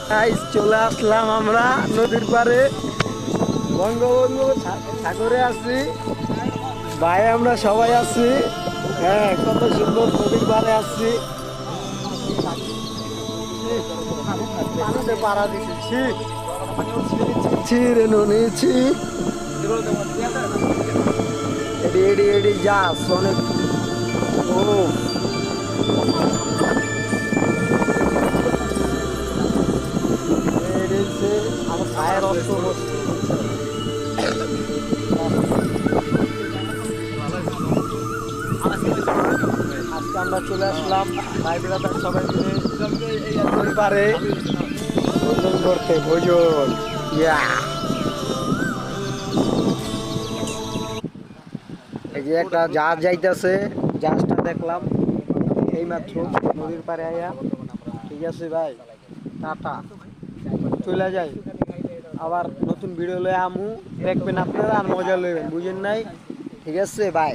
Guys চলে আসলাম আমরা নদীর পাড়ে, বঙ্গবন্ধু সাগরে আছি ভাই, আমরা সবাই আছি। হ্যাঁ, কত সুন্দর নদীর পাড়ে আছি। পানিতে পাড়া দিচ্ছি, ছিঁড়ে নিয়েছি। এডি এডি এডি যাস অনেক। ও এড়িয়েছে আমার পায়ের অস্ত্র বস্তু। আজকে আমরা চলে আসলাম ভাই ব্রাদার সবাই মিলে নদীর পাড়ে ভোজন করতে। ভোজন ইয়া, এই যে একটা জাহাজ যাইতেছে, জাহাজটা দেখলাম এইমাত্র নদীর পাড়ে আইয়া। ঠিক আছে ভাই, টাটা, চলে যাই। আবার নতুন ভিডিও লয়ে আমু, দেখবেন আপনারা আর মজা লইবেন, বুঝেন নাই? ঠিক আছে ভাই।